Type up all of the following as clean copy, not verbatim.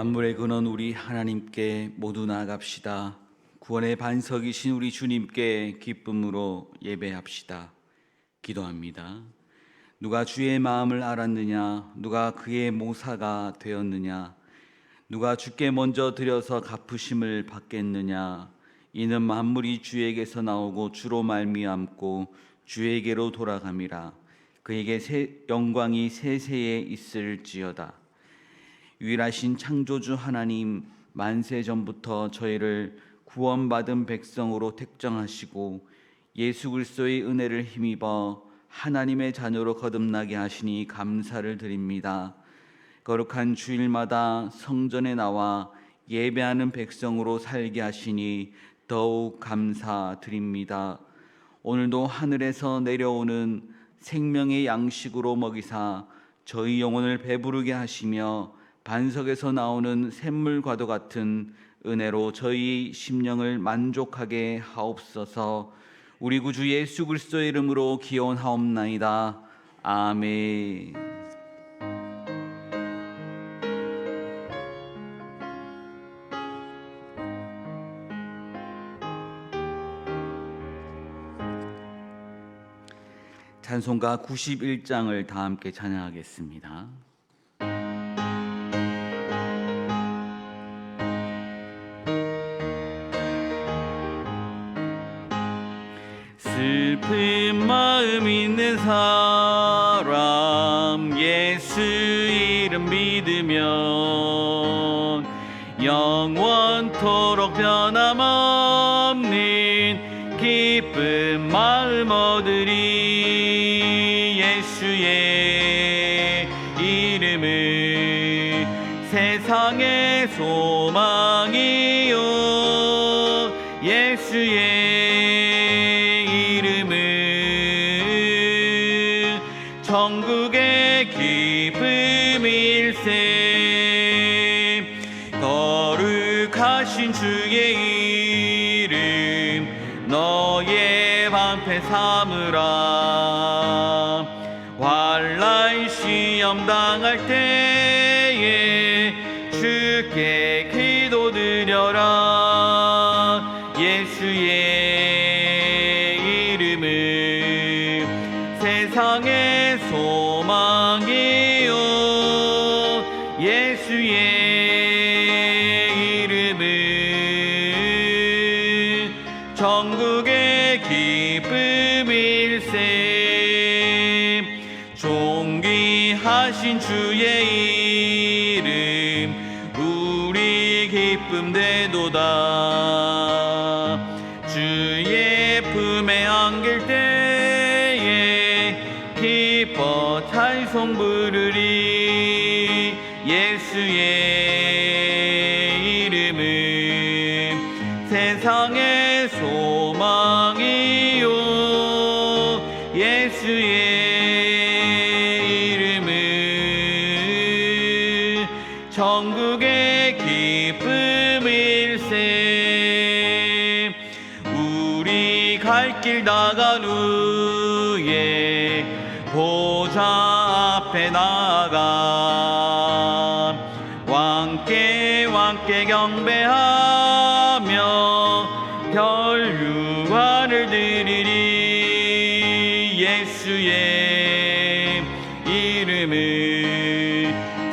만물의 근원 우리 하나님께 모두 나아갑시다. 구원의 반석이신 우리 주님께 기쁨으로 예배합시다. 기도합니다. 누가 주의 마음을 알았느냐? 누가 그의 모사가 되었느냐? 누가 주께 먼저 드려서 갚으심을 받겠느냐? 이는 만물이 주에게서 나오고 주로 말미암고 주에게로 돌아감이라. 그에게 영광이 세세에 있을지어다. 유일하신 창조주 하나님, 만세 전부터 저희를 구원받은 백성으로 택정하시고 예수 그리스도의 은혜를 힘입어 하나님의 자녀로 거듭나게 하시니 감사를 드립니다. 거룩한 주일마다 성전에 나와 예배하는 백성으로 살게 하시니 더욱 감사드립니다. 오늘도 하늘에서 내려오는 생명의 양식으로 먹이사 저희 영혼을 배부르게 하시며 반석에서 나오는 샘물과도 같은 은혜로 저희 심령을 만족하게 하옵소서. 우리 구주 예수 그리스도의 이름으로 기원하옵나이다. 아멘. 찬송가 91장을 다 함께 찬양하겠습니다. 슬픈 마음 있는 사람 예수 이름 믿으면 영원토록 변함없는 기쁜 마음 얻으리. 예수의 이름은 세상의 소망이요 예수의 천국의 기쁨일세. 거룩하신 주의 이름 너의 방패 삼으라. 환난 시험 당할 때에 주께 기도드려라. 예수의 세상의 소망이요 예수의 이름은 천국의 기쁨일세. 존귀하신 주의 이름 우리 기쁨 되도다. 주의 품에 안길 때 기뻐 찬송 부르리. 예수의 이름은 세상의 소망이요 예수의 이름은 천국의 기쁨일세. 우리 갈 길 나간 후에 보좌 앞에 나가 왕께 경배하며 혈유관을 드리리. 예수의 이름은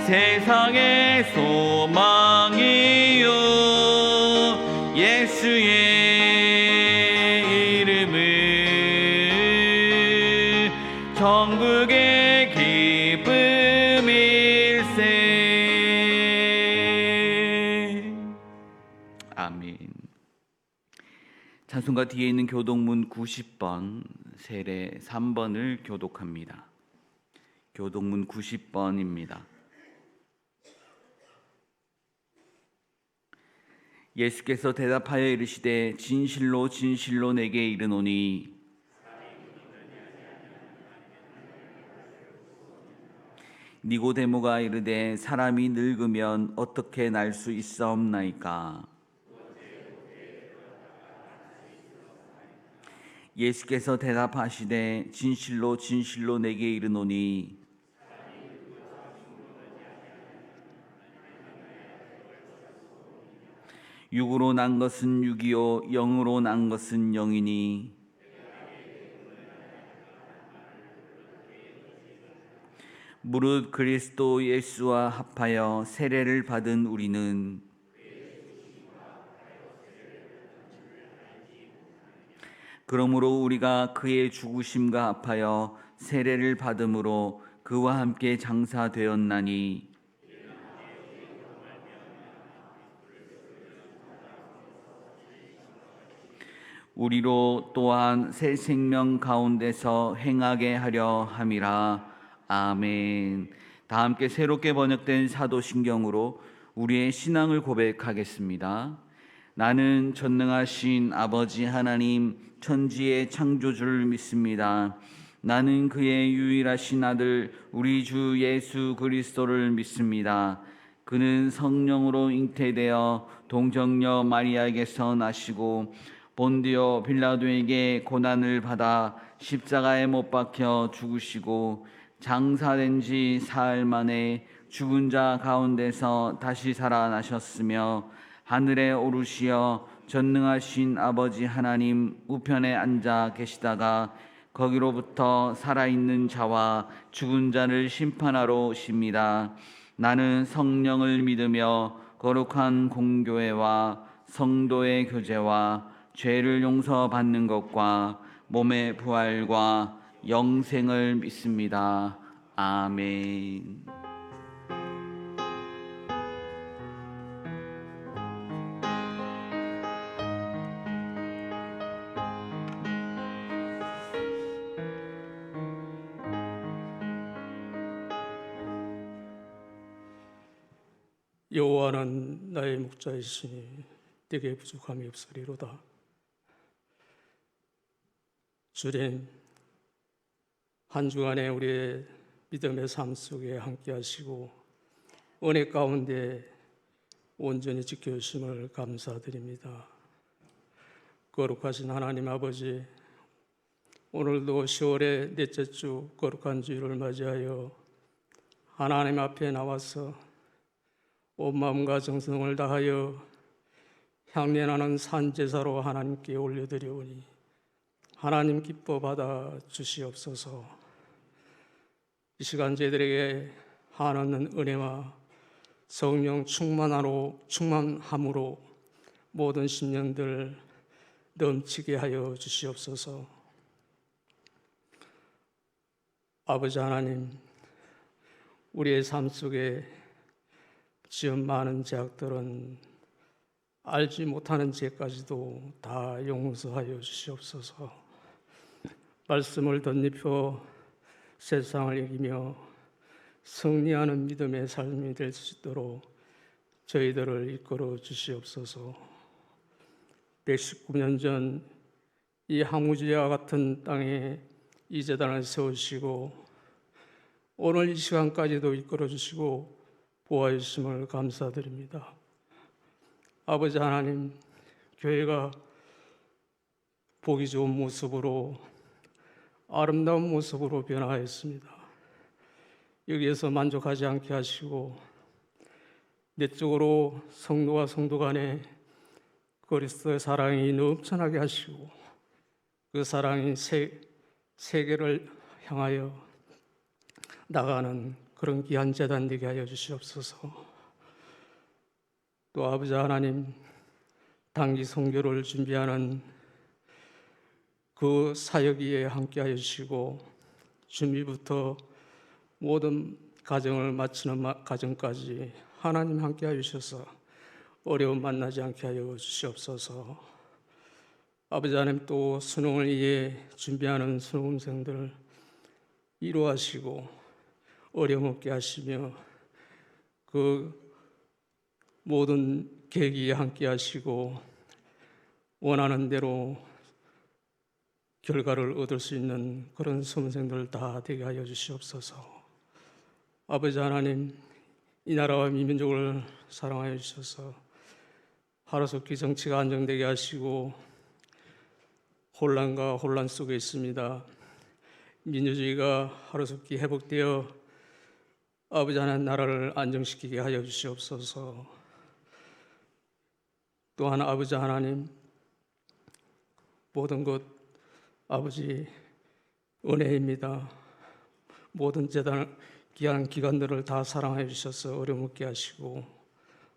세상의 소망이요 예수의 천국의 기쁨일세. 아멘. 찬송가 뒤에 있는 교독문 90번 세례 3번을 교독합니다. 교독문 90번입니다. 예수께서 대답하여 이르시되 진실로 진실로 내게 이르노니 니고데모가 이르되 사람이 늙으면 어떻게 날 수 있사옵나이까? 예수께서 대답하시되 진실로 진실로 내게 이르노니 육으로 난 것은 육이요 영으로 난 것은 영이니 무릇 그리스도 예수와 합하여 세례를 받은 우리는 그러므로 우리가 그의 죽으심과 합하여 세례를 받음으로 그와 함께 장사되었나니 우리로 또한 새 생명 가운데서 행하게 하려 함이라. 아멘. 다 함께 새롭게 번역된 사도신경으로 우리의 신앙을 고백하겠습니다. 나는 전능하신 아버지 하나님 천지의 창조주를 믿습니다. 나는 그의 유일하신 아들 우리 주 예수 그리스도를 믿습니다. 그는 성령으로 잉태되어 동정녀 마리아에게서 나시고 본디오 빌라도에게 고난을 받아 십자가에 못 박혀 죽으시고 장사된 지 사흘 만에 죽은 자 가운데서 다시 살아나셨으며 하늘에 오르시어 전능하신 아버지 하나님 우편에 앉아 계시다가 거기로부터 살아있는 자와 죽은 자를 심판하러 오십니다. 나는 성령을 믿으며 거룩한 공교회와 성도의 교제와 죄를 용서받는 것과 몸의 부활과 영생을 믿습니다. 아멘. 여호와는 나의 목자이시니 내게 부족함이 없으리로다. 주님, 한 주간에 우리의 믿음의 삶 속에 함께 하시고 은혜 가운데 온전히 지켜주심을 감사드립니다. 거룩하신 하나님 아버지, 오늘도 10월의 넷째 주 거룩한 주일을 맞이하여 하나님 앞에 나와서 온 마음과 정성을 다하여 향내나는 산제사로 하나님께 올려드리오니 하나님 기뻐 받아 주시옵소서. 이 시간 저희들에게 한없는 은혜와 성령 충만함으로 모든 심령들 넘치게 하여 주시옵소서. 아버지 하나님, 우리의 삶 속에 지은 많은 죄악들은 알지 못하는 죄까지도 다 용서하여 주시옵소서. 말씀을 덧입혀 세상을 이기며 승리하는 믿음의 삶이 될 수 있도록 저희들을 이끌어 주시옵소서. 119년 전 이 항우지와 같은 땅에 이 제단을 세우시고 오늘 이 시간까지도 이끌어 주시고 보호해 주심을 감사드립니다. 아버지 하나님, 교회가 보기 좋은 모습으로 아름다운 모습으로 변화했습니다. 여기에서 만족하지 않게 하시고 내적으로 성도와 성도 간에 그리스도의 사랑이 넘쳐나게 하시고 그 사랑이 세계를 향하여 나가는 그런 귀한 제단 되게 하여 주시옵소서. 또 아버지 하나님, 단기 선교를 준비하는 그 사역위에 함께 하여 주시고 준비부터 모든 가정을 마치는 가정까지 하나님 함께 하여 주셔서 어려움 만나지 않게 하여 주시옵소서. 아버지 하나님, 또 수능을 위해 준비하는 수능생들 위로하시고 어려움 없게 하시며 그 모든 계기에 함께 하시고 원하는 대로 결과를 얻을 수 있는 그런 수험생들 다 되게 하여 주시옵소서. 아버지 하나님, 이 나라와 이 민족을 사랑하여 주셔서 하루속히 정치가 안정되게 하시고 혼란과 혼란 속에 있습니다. 민주주의가 하루속히 회복되어 아버지 하나님 나라를 안정시키게 하여 주시옵소서. 또한 아버지 하나님, 모든 것 아버지 은혜입니다. 모든 재단 기관들을 다 사랑해 주셔서 어려움없게 하시고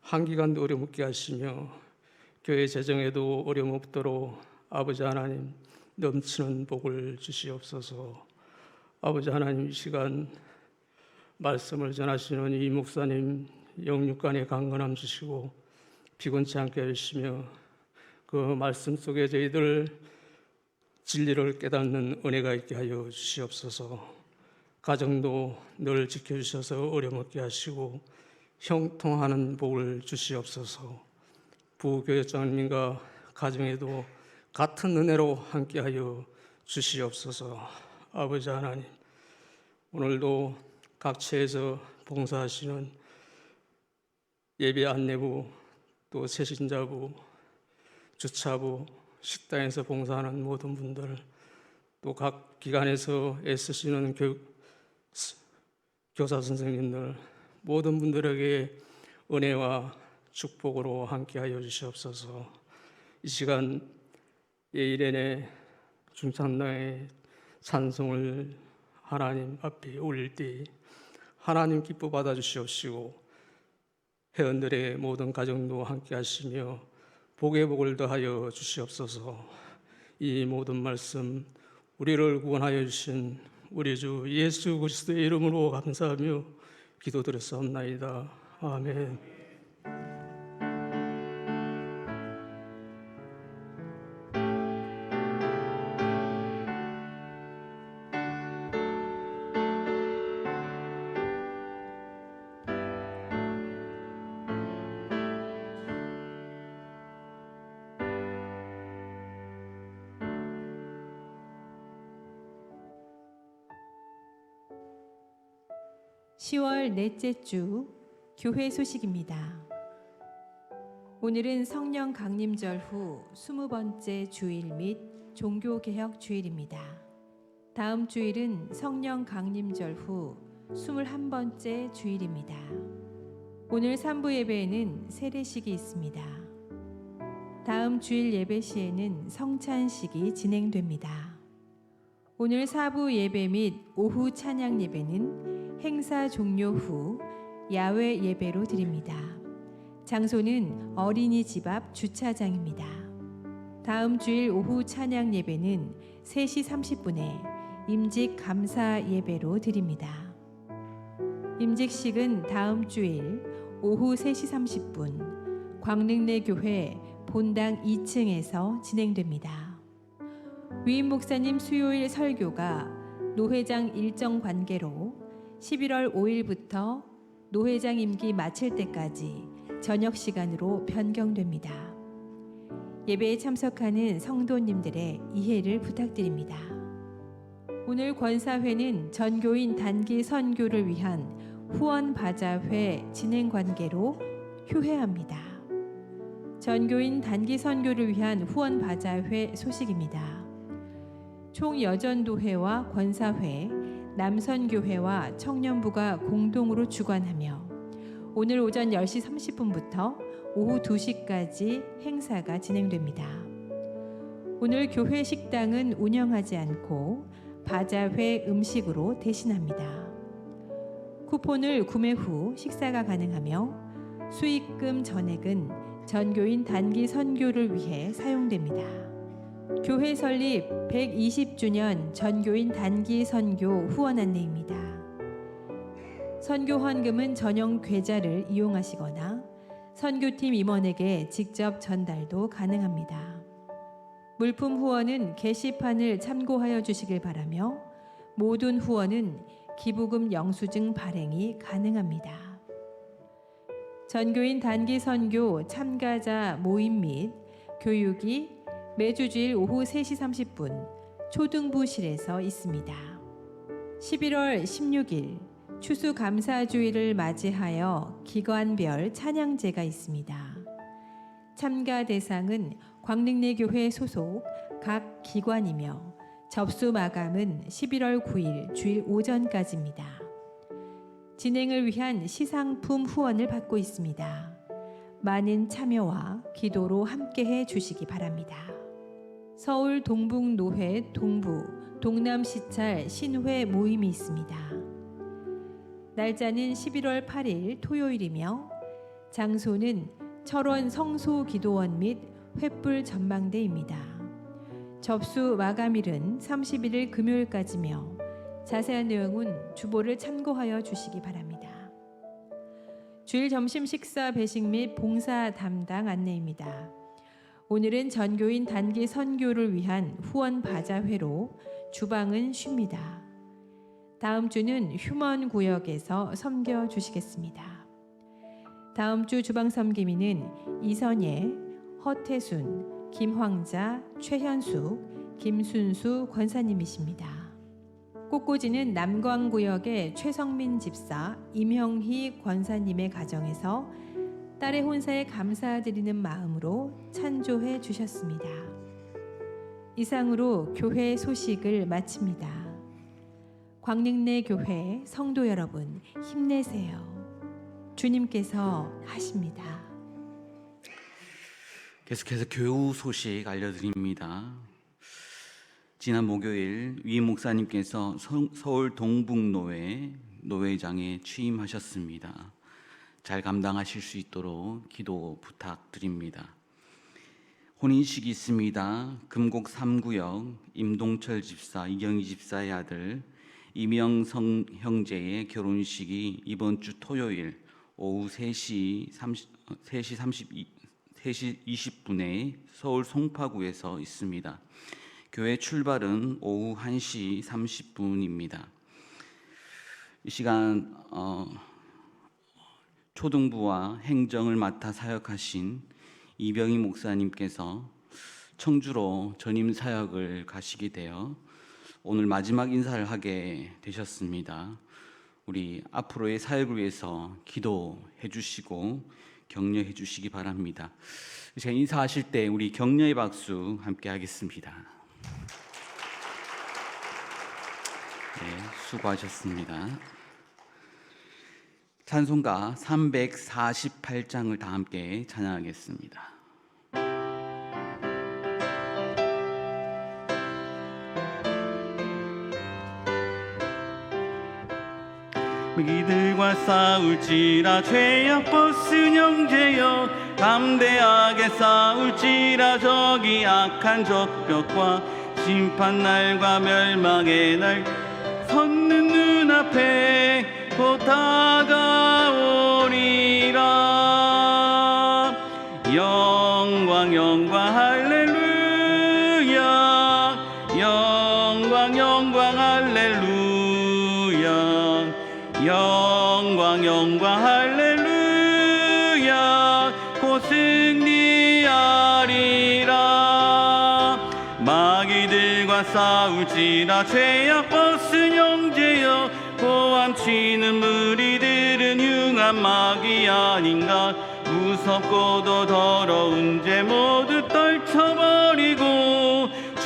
한 기관도 어려움없게 하시며 교회 재정에도 어려움 없도록 아버지 하나님 넘치는 복을 주시옵소서. 아버지 하나님, 이 시간 말씀을 전하시는 이 목사님 영육간에 강건함 주시고 피곤치 않게 해주시며 그 말씀 속에 저희들 진리를 깨닫는 은혜가 있게 하여 주시옵소서. 가정도 늘 지켜주셔서 어려움 없게 하시고 형통하는 복을 주시옵소서. 부교육장님과 가정에도 같은 은혜로 함께하여 주시옵소서. 아버지 하나님, 오늘도 각처에서 봉사하시는 예배 안내부, 또 새신자부, 주차부, 식당에서 봉사하는 모든 분들, 또 각 기관에서 애쓰시는 교사 선생님들, 모든 분들에게 은혜와 축복으로 함께하여 주시옵소서. 이 시간 예일연의 중창당의 찬송을 하나님 앞에 올릴 때 하나님 기뻐 받아 주시옵시고 회원들의 모든 가정도 함께 하시며 복의 복을 더하여 주시옵소서. 이 모든 말씀 우리를 구원하여 주신 우리 주 예수 그리스도의 이름으로 감사하며 기도드렸사옵나이다. 아멘. 10월 넷째 주 교회 소식입니다. 오늘은 성령 강림절 후 20번째 주일 및 종교개혁 주일입니다. 다음 주일은 성령 강림절 후 21번째 주일입니다. 오늘 3부 예배에는 세례식이 있습니다. 다음 주일 예배 시에는 성찬식이 진행됩니다. 오늘 4부 예배 및 오후 찬양 예배는 행사 종료 후 야외 예배로 드립니다. 장소는 어린이집 앞 주차장입니다. 다음 주일 오후 찬양 예배는 3시 30분에 임직 감사 예배로 드립니다. 임직식은 다음 주일 오후 3시 30분 광릉내 교회 본당 2층에서 진행됩니다. 위임 목사님 수요일 설교가 노회장 일정 관계로 11월 5일부터 노회장 임기 마칠 때까지 저녁 시간으로 변경됩니다. 예배에 참석하는 성도님들의 이해를 부탁드립니다. 오늘 권사회는 전교인 단기 선교를 위한 후원 바자회 진행 관계로 휴회합니다. 전교인 단기 선교를 위한 후원 바자회 소식입니다. 총여전도회와 권사회, 남선교회와 청년부가 공동으로 주관하며 오늘 오전 10시 30분부터 오후 2시까지 행사가 진행됩니다. 오늘 교회 식당은 운영하지 않고 바자회 음식으로 대신합니다. 쿠폰을 구매 후 식사가 가능하며 수익금 전액은 전교인 단기 선교를 위해 사용됩니다. 교회 설립 120주년 전교인 단기 선교 후원 안내입니다. 선교 헌금은 전용 계좌를 이용하시거나 선교팀 임원에게 직접 전달도 가능합니다. 물품 후원은 게시판을 참고하여 주시길 바라며 모든 후원은 기부금 영수증 발행이 가능합니다. 전교인 단기 선교 참가자 모임 및 교육이 매주 주일 오후 3시 30분 초등부실에서 있습니다. 11월 16일 추수감사주일을 맞이하여 기관별 찬양제가 있습니다. 참가 대상은 광릉내 교회 소속 각 기관이며 접수 마감은 11월 9일 주일 오전까지입니다. 진행을 위한 시상품 후원을 받고 있습니다. 많은 참여와 기도로 함께해 주시기 바랍니다. 서울 동북노회 동부 동남시찰 신회 모임이 있습니다. 날짜는 11월 8일 토요일이며 장소는 철원 성소기도원 및 횃불 전망대입니다. 접수 마감일은 31일 금요일까지며 자세한 내용은 주보를 참고하여 주시기 바랍니다. 주일 점심 식사 배식 및 봉사 담당 안내입니다. 오늘은 전교인 단기 선교를 위한 후원 바자회로 주방은 쉽니다. 다음 주는 휴먼 구역에서 섬겨 주시겠습니다. 다음 주 주방 섬김이는 이선예, 허태순, 김황자, 최현숙, 김순수 권사님이십니다. 꽃꽂이는 남광구역의 최성민 집사, 임형희 권사님의 가정에서 딸의 혼사에 감사드리는 마음으로 찬조해 주셨습니다. 이상으로 교회 소식을 마칩니다. 광릉내 교회 성도 여러분 힘내세요. 주님께서 하십니다. 계속해서 교우 소식 알려드립니다. 지난 목요일 위 목사님께서 서울 동북노회 노회장에 취임하셨습니다. 잘 감당하실 수 있도록 기도 부탁드립니다. 혼인식이 있습니다. 금곡 3구역 임동철 집사, 이경희 집사의 아들 이명성 형제의 결혼식이 이번 주 토요일 오후 3시 20분에 서울 송파구에서 있습니다. 교회 출발은 오후 1시 30분입니다. 이 시간 초등부와 행정을 맡아 사역하신 이병희 목사님께서 청주로 전임 사역을 가시게 되어 오늘 마지막 인사를 하게 되셨습니다. 우리 앞으로의 사역을 위해서 기도해 주시고 격려해 주시기 바랍니다. 제가 인사하실 때 우리 격려의 박수 함께 하겠습니다. 네, 수고하셨습니다. 찬송가 348장을 다 함께 찬양하겠습니다. 이들과 싸울지라 죄악 벗은 형제여, 담대하게 싸울지라 저기 악한 적벽과 심판날과 멸망의 날 섰는 눈앞에 곧 다가오리라. 영광 영광 할렐루야, 영광 영광 할렐루야, 영광 영광 할렐루야. 곧 승리하리라. 마귀들과 싸울지라 죄악 벗은 형제여, 고함치는 무리들은 흉한 마귀 아닌가. 무섭고도 더러운 죄 모두 떨쳐버리고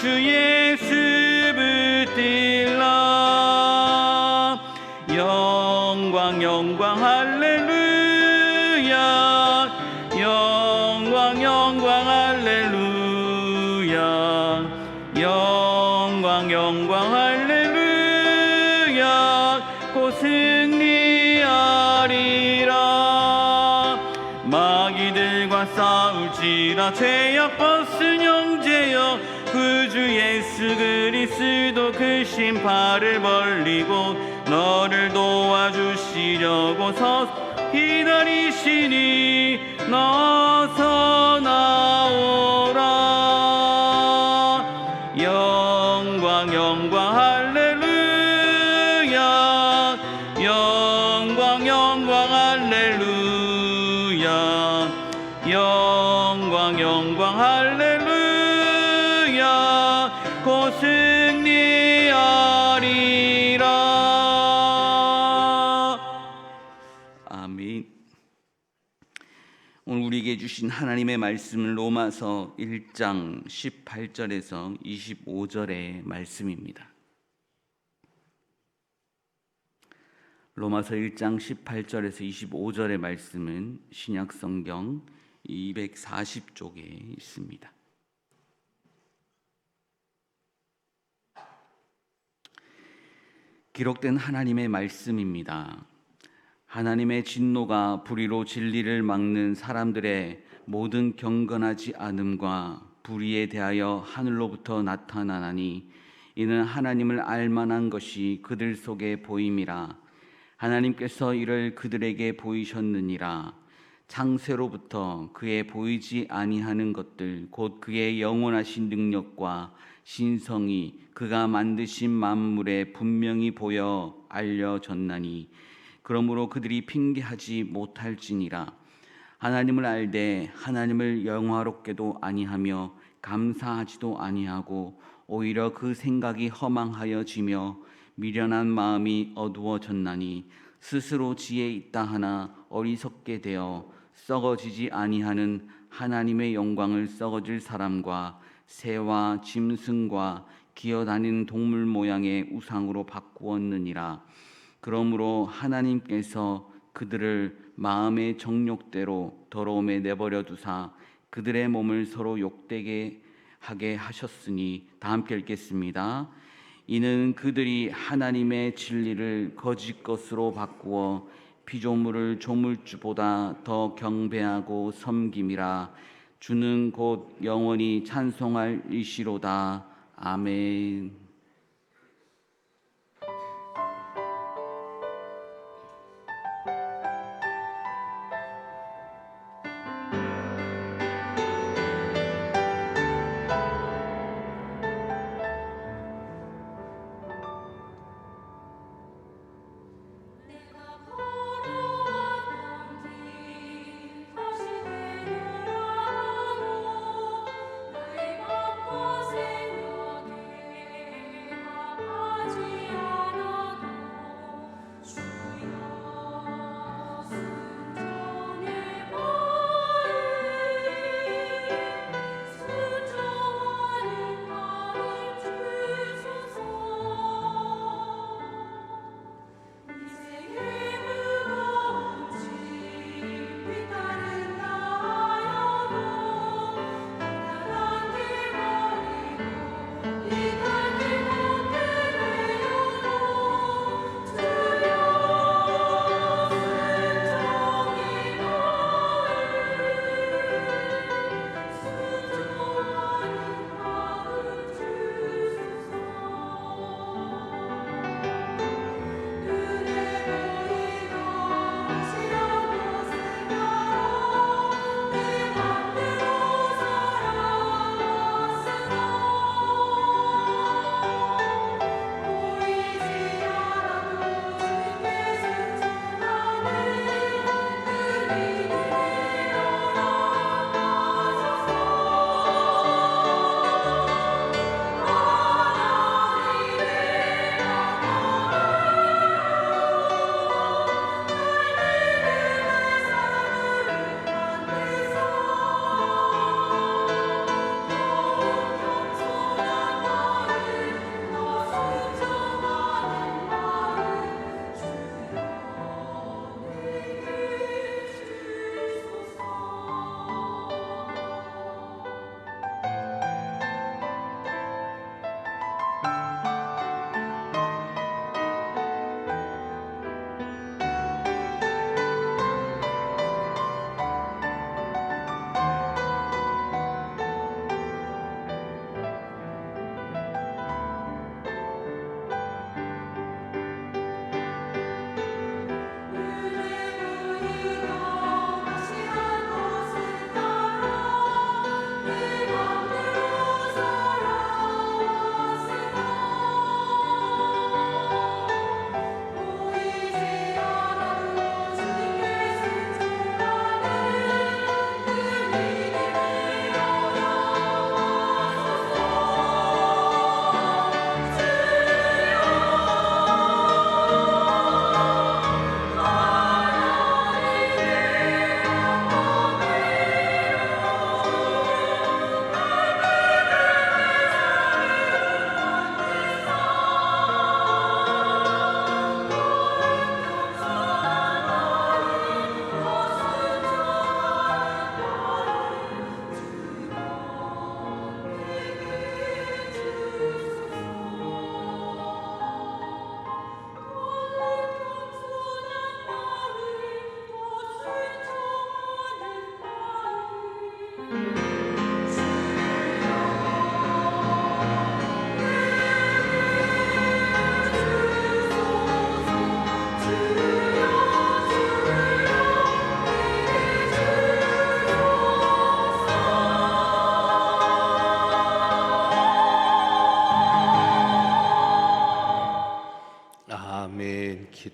주 예수 붙들라. 영광 영광 할렐루야, 영광 영광 할렐루야, 영광 영광 할렐루야. 곧 승리하리라. 마귀들과 싸울지라 죄악 벗은 형제여, 구주 예수 그리스도 그 신발을 벌리고 너를 도와주시려고 기다리시니 나서 나오라. 영광 영광 할렐루야, 영광 영광 할렐루야, 영광 영광 할렐루야. 곧 승리하리라. 아멘. 오늘 우리에게 주신 하나님의 말씀은 로마서 1장 18절에서 25절의 말씀입니다. 로마서 1장 18절에서 25절의 말씀은 신약성경 240쪽에 있습니다. 기록된 하나님의 말씀입니다. 하나님의 진노가 불의로 진리를 막는 사람들의 모든 경건하지 않음과 불의에 대하여 하늘로부터 나타나나니 이는 하나님을 알만한 것이 그들 속에 보임이라. 하나님께서 이를 그들에게 보이셨느니라. 창세로부터 그의 보이지 아니하는 것들 곧 그의 영원하신 능력과 신성이 그가 만드신 만물에 분명히 보여 알려졌나니 그러므로 그들이 핑계하지 못할지니라. 하나님을 알되 하나님을 영화롭게도 아니하며 감사하지도 아니하고 오히려 그 생각이 허망하여지며 미련한 마음이 어두워졌나니 스스로 지혜 있다 하나 어리석게 되어 썩어지지 아니하는 하나님의 영광을 썩어질 사람과 새와 짐승과 기어다니는 동물 모양의 우상으로 바꾸었느니라. 그러므로 하나님께서 그들을 마음의 정욕대로 더러움에 내버려 두사 그들의 몸을 서로 욕되게 하게 하셨으니, 다 함께 읽겠습니다. 이는 그들이 하나님의 진리를 거짓 것으로 바꾸어 피조물을 조물주보다 더 경배하고 섬김이라. 주는 곧 영원히 찬송할 이시로다. 아멘.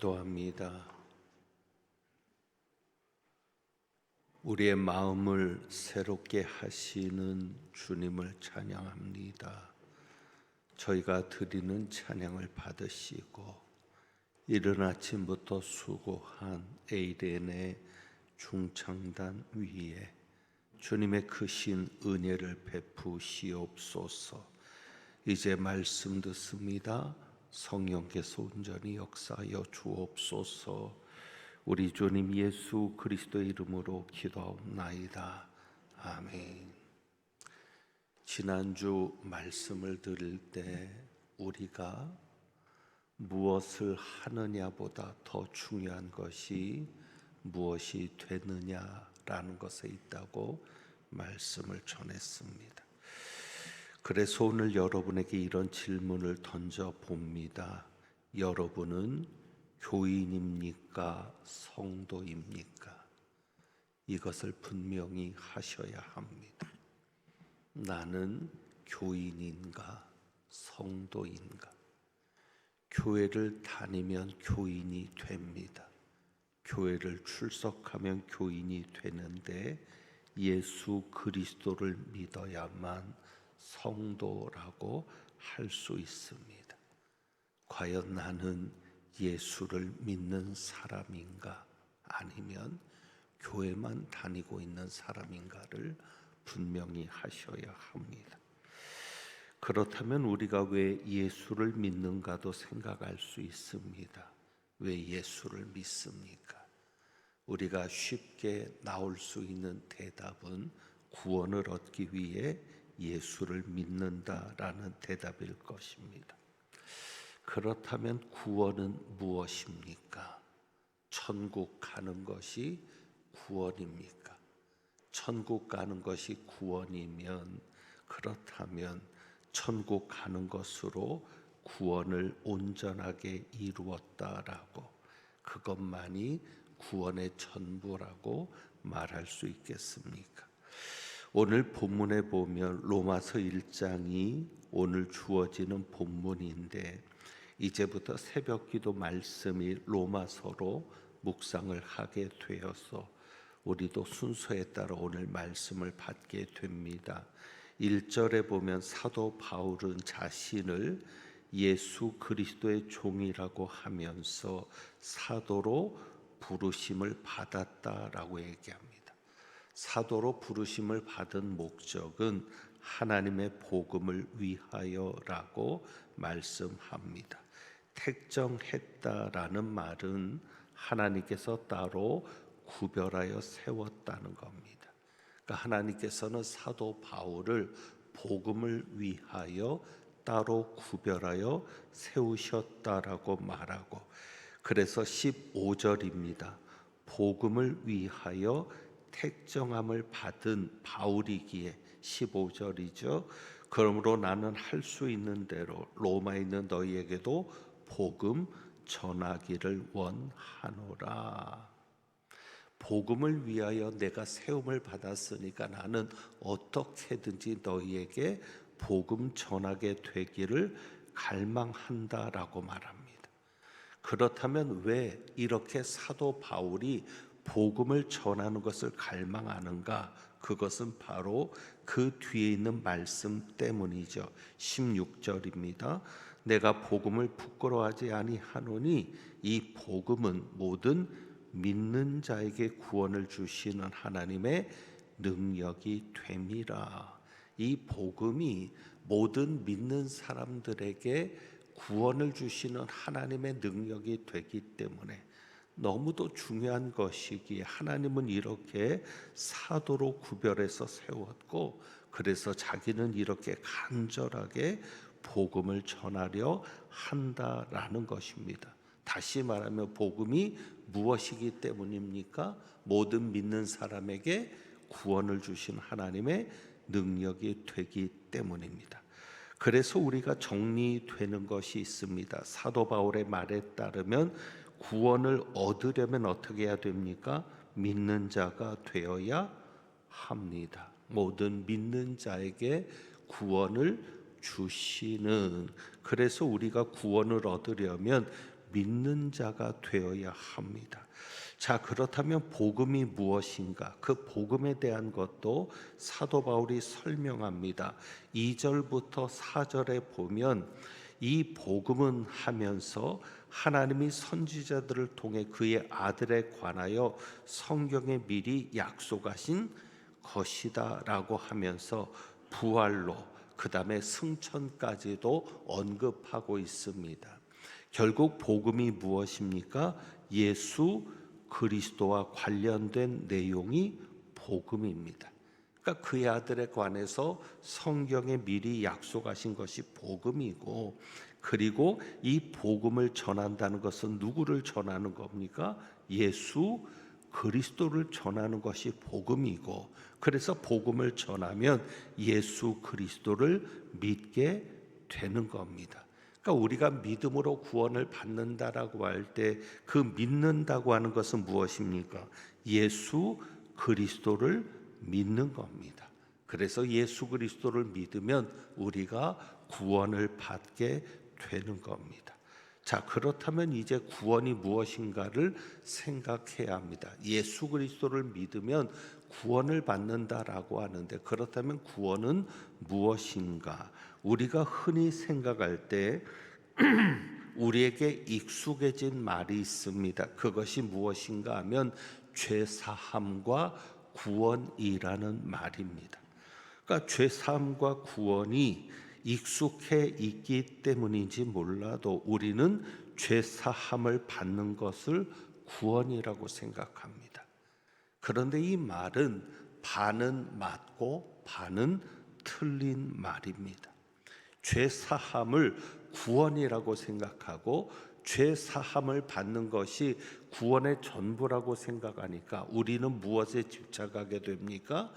기도합니다. 우리의 마음을 새롭게 하시는 주님을 찬양합니다. 저희가 드리는 찬양을 받으시고 이른 아침부터 수고한 에이렌의 중창단 위에 주님의 크신 은혜를 베푸시옵소서. 이제 말씀 듣습니다. 성령께서 온전히 역사하여 주옵소서. 우리 주님 예수 그리스도의 이름으로 기도하옵나이다. 아멘. 지난주 말씀을 들을 때 우리가 무엇을 하느냐보다 더 중요한 것이 무엇이 되느냐라는 것에 있다고 말씀을 전했습니다. 그래서 오늘 여러분에게 이런 질문을 던져 봅니다. 여러분은 교인입니까? 성도입니까? 이것을 분명히 하셔야 합니다. 나는 교인인가? 성도인가? 교회를 다니면 교인이 됩니다. 교회를 출석하면 교인이 되는데 예수 그리스도를 믿어야만 성도라고 할 수 있습니다. 과연 나는 예수를 믿는 사람인가? 아니면 교회만 다니고 있는 사람인가를 분명히 하셔야 합니다. 그렇다면 우리가 왜 예수를 믿는가도 생각할 수 있습니다. 왜 예수를 믿습니까? 우리가 쉽게 나올 수 있는 대답은 구원을 얻기 위해 예수를 믿는다라는 대답일 것입니다. 그렇다면 구원은 무엇입니까? 천국 가는 것이 구원입니까? 천국 가는 것이 구원이면 그렇다면 천국 가는 것으로 구원을 온전하게 이루었다라고 그것만이 구원의 전부라고 말할 수 있겠습니까? 오늘 본문에 보면 로마서 1장이 오늘 주어지는 본문인데 이제부터 새벽기도 말씀이 로마서로 묵상을 하게 되어서 우리도 순서에 따라 오늘 말씀을 받게 됩니다. 1절에 보면 사도 바울은 자신을 예수 그리스도의 종이라고 하면서 사도로 부르심을 받았다라고 얘기합니다. 사도로 부르심을 받은 목적은 하나님의 복음을 위하여라고 말씀합니다. 택정했다라는 말은 하나님께서 따로 구별하여 세웠다는 겁니다. 그러니까 하나님께서는 사도 바울을 복음을 위하여 따로 구별하여 세우셨다라고 말하고 그래서 15절입니다. 복음을 위하여 택정함을 받은 바울이기에 15절이죠. 그러므로 나는 할 수 있는 대로 로마에 있는 너희에게도 복음 전하기를 원하노라. 복음을 위하여 내가 세움을 받았으니까 나는 어떻게든지 너희에게 복음 전하게 되기를 갈망한다라고 말합니다. 그렇다면 왜 이렇게 사도 바울이 복음을 전하는 것을 갈망하는가? 그것은 바로 그 뒤에 있는 말씀 때문이죠. 16절입니다. 내가 복음을 부끄러워하지 아니하노니 이 복음은 모든 믿는 자에게 구원을 주시는 하나님의 능력이 됨이라. 이 복음이 모든 믿는 사람들에게 구원을 주시는 하나님의 능력이 되기 때문에 너무도 중요한 것이기에 하나님은 이렇게 사도로 구별해서 세웠고 그래서 자기는 이렇게 간절하게 복음을 전하려 한다라는 것입니다. 다시 말하면 복음이 무엇이기 때문입니까? 모든 믿는 사람에게 구원을 주신 하나님의 능력이 되기 때문입니다. 그래서 우리가 정리되는 것이 있습니다. 사도 바울의 말에 따르면 구원을 얻으려면 어떻게 해야 됩니까? 믿는 자가 되어야 합니다. 모든 믿는 자에게 구원을 주시는, 그래서 우리가 구원을 얻으려면 믿는 자가 되어야 합니다. 자, 그렇다면 복음이 무엇인가? 그 복음에 대한 것도 사도 바울이 설명합니다. 2절부터 4절에 보면 이 복음은 하면서 하나님이 선지자들을 통해 그의 아들에 관하여 성경에 미리 약속하신 것이다 라고 하면서 부활로 그 다음에 승천까지도 언급하고 있습니다. 결국 복음이 무엇입니까? 예수 그리스도와 관련된 내용이 복음입니다. 그러니까 그의 아들에 관해서 성경에 미리 약속하신 것이 복음이고, 그리고 이 복음을 전한다는 것은 누구를 전하는 겁니까? 예수 그리스도를 전하는 것이 복음이고, 그래서 복음을 전하면 예수 그리스도를 믿게 되는 겁니다. 그러니까 우리가 믿음으로 구원을 받는다라고 할 때 그 믿는다고 하는 것은 무엇입니까? 예수 그리스도를 믿는 겁니다. 그래서 예수 그리스도를 믿으면 우리가 구원을 받게 되는 겁니다. 자, 그렇다면 이제 구원이 무엇인가를 생각해야 합니다. 예수 그리스도를 믿으면 구원을 받는다라고 하는데, 그렇다면 구원은 무엇인가? 우리가 흔히 생각할 때 우리에게 익숙해진 말이 있습니다. 그것이 무엇인가 하면 죄사함과 구원이라는 말입니다. 그러니까 죄사함과 구원이 익숙해 있기 때문인지 몰라도 우리는 죄사함을 받는 것을 구원이라고 생각합니다. 그런데 이 말은 반은 맞고 반은 틀린 말입니다. 죄사함을 구원이라고 생각하고 죄사함을 받는 것이 구원의 전부라고 생각하니까 우리는 무엇에 집착하게 됩니까?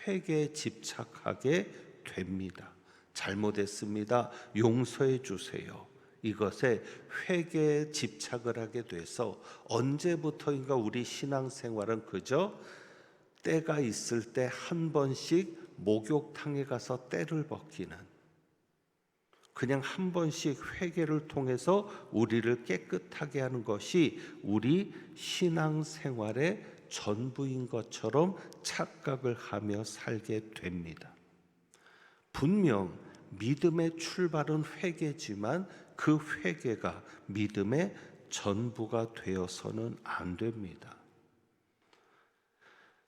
회개에 집착하게 됩니다. 잘못했습니다. 용서해 주세요. 이것에 회개에 집착을 하게 돼서 언제부터인가 우리 신앙생활은 그저 때가 있을 때 한 번씩 목욕탕에 가서 때를 벗기는, 그냥 한 번씩 회개를 통해서 우리를 깨끗하게 하는 것이 우리 신앙생활의 전부인 것처럼 착각을 하며 살게 됩니다. 분명 믿음의 출발은 회개지만 그 회개가 믿음의 전부가 되어서는 안 됩니다.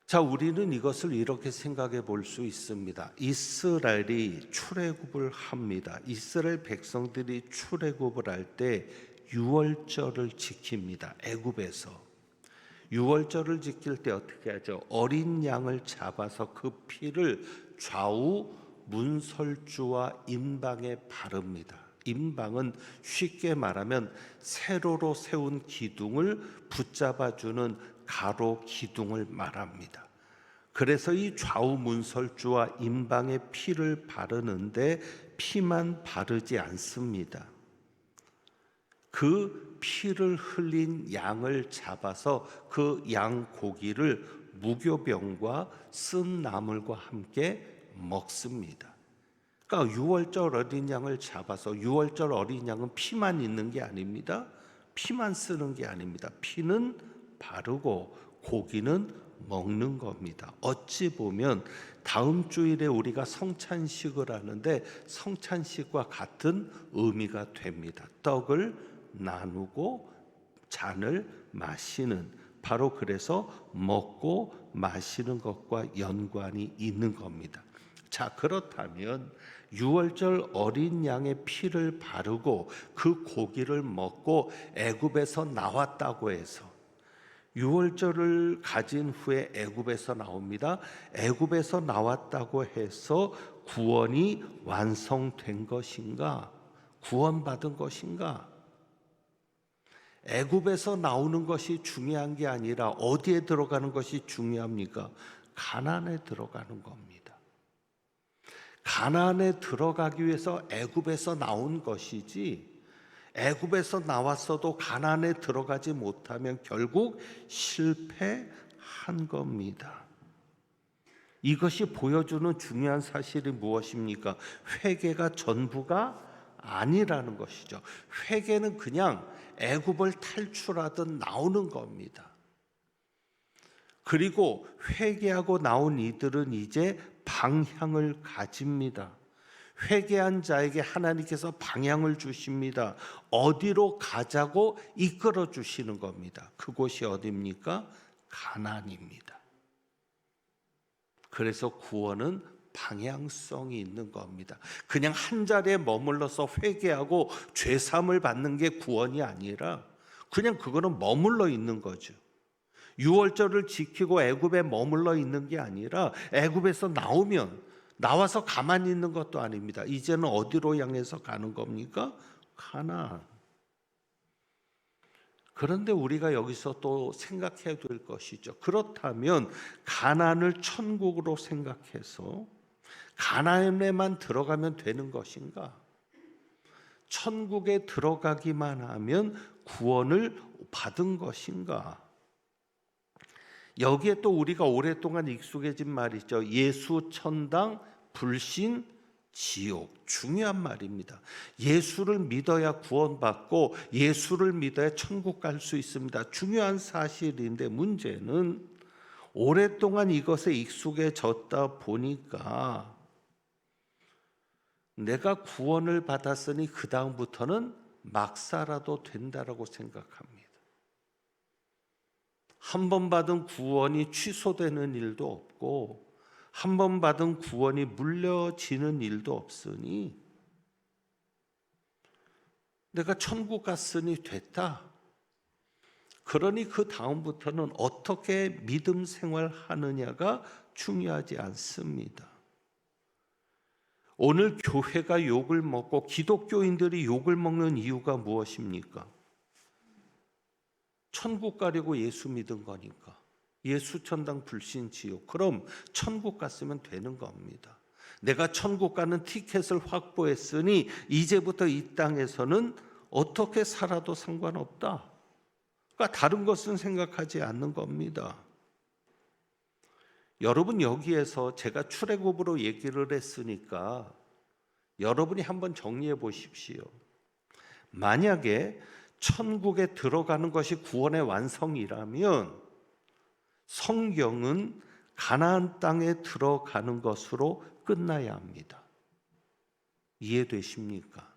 자, 우리는 이것을 이렇게 생각해 볼 수 있습니다. 이스라엘이 출애굽을 합니다. 이스라엘 백성들이 출애굽을 할 때 유월절을 지킵니다. 애굽에서. 유월절을 지킬 때 어떻게 하죠? 어린 양을 잡아서 그 피를 좌우 문설주와 임방에 바릅니다. 임방은 쉽게 말하면 세로로 세운 기둥을 붙잡아주는 가로 기둥을 말합니다. 그래서 이 좌우 문설주와 임방에 피를 바르는데 피만 바르지 않습니다. 그 피를 흘린 양을 잡아서 그 양 고기를 무교병과 쓴 나물과 함께 먹습니다. 그러니까 유월절 어린 양을 잡아서, 유월절 어린 양은 피만 있는 게 아닙니다. 피만 쓰는 게 아닙니다. 피는 바르고 고기는 먹는 겁니다. 어찌 보면 다음 주일에 우리가 성찬식을 하는데 성찬식과 같은 의미가 됩니다. 떡을 나누고 잔을 마시는, 바로 그래서 먹고 마시는 것과 연관이 있는 겁니다. 자, 그렇다면 유월절 어린 양의 피를 바르고 그 고기를 먹고 애굽에서 나왔다고 해서, 유월절을 가진 후에 애굽에서 나옵니다. 애굽에서 나왔다고 해서 구원이 완성된 것인가? 구원받은 것인가? 애굽에서 나오는 것이 중요한 게 아니라 어디에 들어가는 것이 중요합니까? 가나안에 들어가는 겁니다. 가나안에 들어가기 위해서 애굽에서 나온 것이지, 애굽에서 나왔어도 가나안에 들어가지 못하면 결국 실패한 겁니다. 이것이 보여주는 중요한 사실이 무엇입니까? 회개가 전부가 아니라는 것이죠. 회개는 그냥 애굽을 탈출하듯 나오는 겁니다. 그리고 회개하고 나온 이들은 이제 방향을 가집니다. 회개한 자에게 하나님께서 방향을 주십니다. 어디로 가자고 이끌어 주시는 겁니다. 그곳이 어디입니까? 가나안입니다. 그래서 구원은 방향성이 있는 겁니다. 그냥 한 자리에 머물러서 회개하고 죄사함을 받는 게 구원이 아니라 그냥 그거는 머물러 있는 거죠. 유월절을 지키고 애굽에 머물러 있는 게 아니라 애굽에서 나와서 가만히 있는 것도 아닙니다. 이제는 어디로 향해서 가는 겁니까? 가나안. 그런데 우리가 여기서 또 생각해야 될 것이죠. 그렇다면 가나안을 천국으로 생각해서 가나안에만 들어가면 되는 것인가? 천국에 들어가기만 하면 구원을 받은 것인가? 여기에 또 우리가 오랫동안 익숙해진 말이죠. 예수 천당, 불신 지옥. 중요한 말입니다. 예수를 믿어야 구원받고 예수를 믿어야 천국 갈 수 있습니다. 중요한 사실인데 문제는 오랫동안 이것에 익숙해졌다 보니까 내가 구원을 받았으니 그 다음부터는 막 살아도 된다라고 생각합니다. 한 번 받은 구원이 취소되는 일도 없고 한 번 받은 구원이 물려지는 일도 없으니 내가 천국 갔으니 됐다. 그러니 그 다음부터는 어떻게 믿음 생활하느냐가 중요하지 않습니다. 오늘 교회가 욕을 먹고 기독교인들이 욕을 먹는 이유가 무엇입니까? 천국 가려고 예수 믿은 거니까. 예수 천당 불신 지옥. 그럼 천국 갔으면 되는 겁니다. 내가 천국 가는 티켓을 확보했으니 이제부터 이 땅에서는 어떻게 살아도 상관없다. 그러니까 다른 것은 생각하지 않는 겁니다. 여러분 여기에서 제가 출애굽으로 얘기를 했으니까 여러분이 한번 정리해 보십시오. 만약에 천국에 들어가는 것이 구원의 완성이라면 성경은 가나안 땅에 들어가는 것으로 끝나야 합니다. 이해되십니까?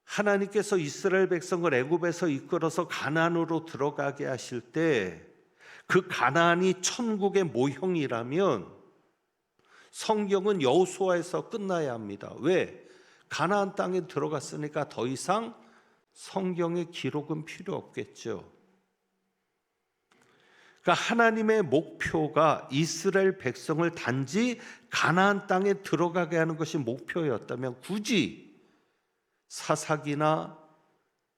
하나님께서 이스라엘 백성을 애굽에서 이끌어서 가나안으로 들어가게 하실 때 그 가나안이 천국의 모형이라면 성경은 여호수아에서 끝나야 합니다. 왜? 가나안 땅에 들어갔으니까 더 이상 성경의 기록은 필요 없겠죠. 그러니까 하나님의 목표가 이스라엘 백성을 단지 가나안 땅에 들어가게 하는 것이 목표였다면 굳이 사사기나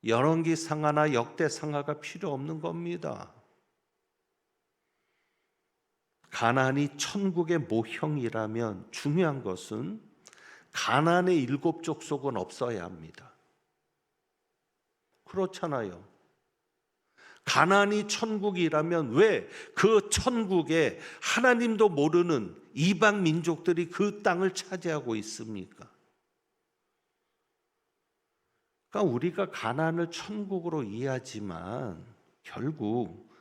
열왕기상하나 역대상하가 필요 없는 겁니다. 가나안이 천국의 모형이라면 중요한 것은 가나안의 7 족속은 없어야 합니다. 그렇잖아요. 가나안이 천국이라면 왜 그 천국에 하나님도 모르는 이방 민족들이 그 땅을 차지하고 있습니까? 그러니까 우리가 가나안을 천국으로 이해하지만 결국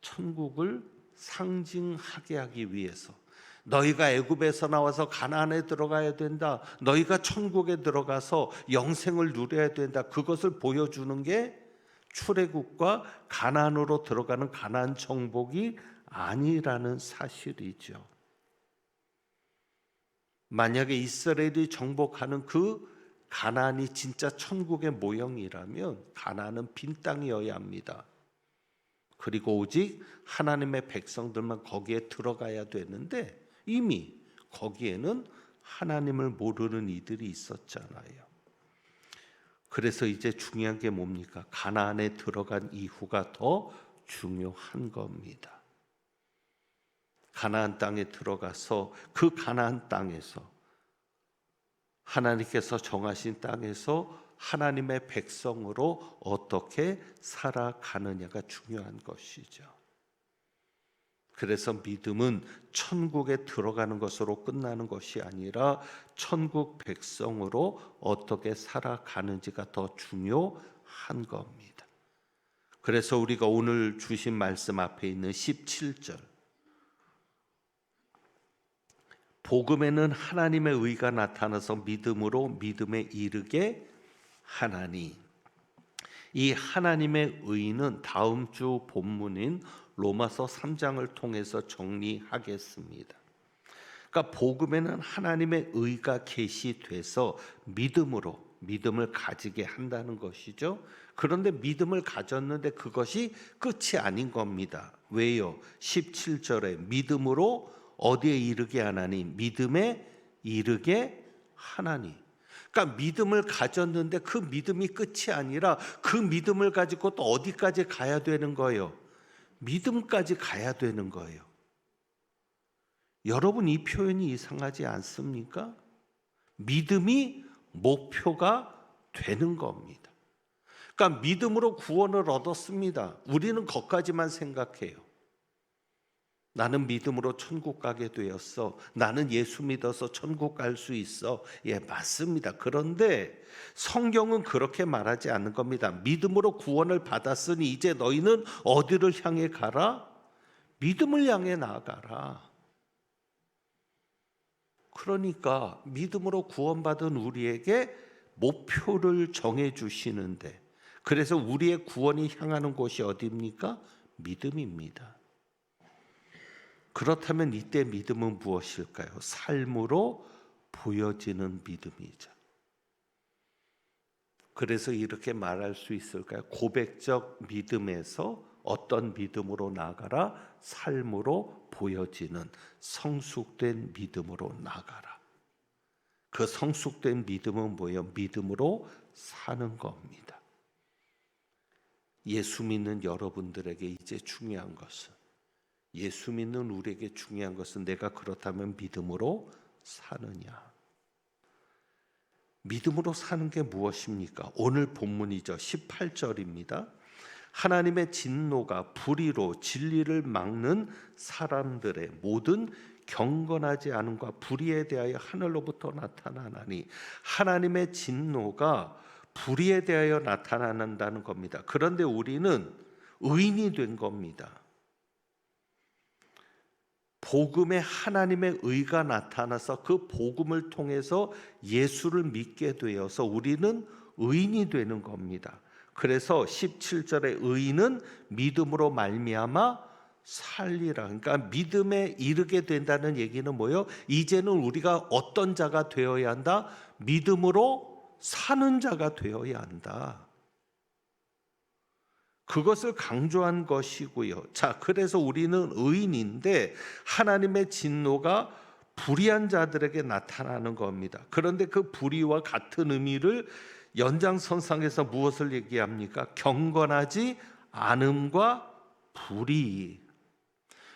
천국을 상징하게 하기 위해서 너희가 애굽에서 나와서 가나안에 들어가야 된다. 너희가 천국에 들어가서 영생을 누려야 된다. 그것을 보여주는 게 출애굽과 가나안으로 들어가는 가나안 정복이 아니라는 사실이죠. 만약에 이스라엘이 정복하는 그 가나안이 진짜 천국의 모형이라면 가나안은 빈 땅이어야 합니다. 그리고 오직 하나님의 백성들만 거기에 들어가야 되는데 이미 거기에는 하나님을 모르는 이들이 있었잖아요. 그래서 이제 중요한 게 뭡니까? 가나안에 들어간 이후가 더 중요한 겁니다. 가나안 땅에 들어가서 그 가나안 땅에서 하나님께서 정하신 땅에서 하나님의 백성으로 어떻게 살아가느냐가 중요한 것이죠. 그래서 믿음은 천국에 들어가는 것으로 끝나는 것이 아니라 천국 백성으로 어떻게 살아가는지가 더 중요한 겁니다. 그래서 우리가 오늘 주신 말씀 앞에 있는 17절, 복음에는 하나님의 의가 나타나서 믿음으로 믿음에 이르게 하나니, 이 하나님의 의는 다음 주 본문인 로마서 3장을 통해서 정리하겠습니다. 그러니까 복음에는 하나님의 의가 계시돼서 믿음을 가지게 한다는 것이죠. 그런데 믿음을 가졌는데 그것이 끝이 아닌 겁니다. 왜요? 17절에 믿음으로 어디에 이르게 하나니? 믿음에 이르게 하나니. 그러니까 믿음을 가졌는데 그 믿음이 끝이 아니라 그 믿음을 가지고 또 어디까지 가야 되는 거예요? 믿음까지 가야 되는 거예요. 여러분, 이 표현이 이상하지 않습니까? 믿음이 목표가 되는 겁니다. 그러니까 믿음으로 구원을 얻었습니다. 우리는 거기까지만 생각해요. 나는 믿음으로 천국 가게 되었어. 나는 예수 믿어서 천국 갈 수 있어. 예, 맞습니다. 그런데 성경은 그렇게 말하지 않는 겁니다. 믿음으로 구원을 받았으니 이제 너희는 어디를 향해 가라? 믿음을 향해 나아가라. 그러니까 믿음으로 구원받은 우리에게 목표를 정해 주시는데, 그래서 우리의 구원이 향하는 곳이 어디입니까? 믿음입니다. 그렇다면 이때 믿음은 무엇일까요? 삶으로 보여지는 믿음이죠. 그래서 이렇게 말할 수 있을까요? 고백적 믿음에서 어떤 믿음으로 나아가라? 삶으로 보여지는 성숙된 믿음으로 나아가라. 그 성숙된 믿음은 뭐예요? 믿음으로 사는 겁니다. 예수 믿는 여러분들에게 이제 중요한 것은, 예수 믿는 우리에게 중요한 것은 내가 그렇다면 믿음으로 사느냐. 믿음으로 사는 게 무엇입니까? 오늘 본문이죠. 18절입니다. 하나님의 진노가 불의로 진리를 막는 사람들의 모든 경건하지 않음과 불의에 대하여 하늘로부터 나타나나니, 하나님의 진노가 불의에 대하여 나타난다는 겁니다. 그런데 우리는 의인이 된 겁니다. 복음에 하나님의 의가 나타나서 그 복음을 통해서 예수를 믿게 되어서 우리는 의인이 되는 겁니다. 그래서 17절에 의인은 믿음으로 말미암아 살리라. 그러니까 믿음에 이르게 된다는 얘기는 뭐예요? 이제는 우리가 어떤 자가 되어야 한다? 믿음으로 사는 자가 되어야 한다. 그것을 강조한 것이고요. 자, 그래서 우리는 의인인데 하나님의 진노가 불의한 자들에게 나타나는 겁니다. 그런데 그 불의와 같은 의미를 연장선상에서 무엇을 얘기합니까? 경건하지 않음과 불의.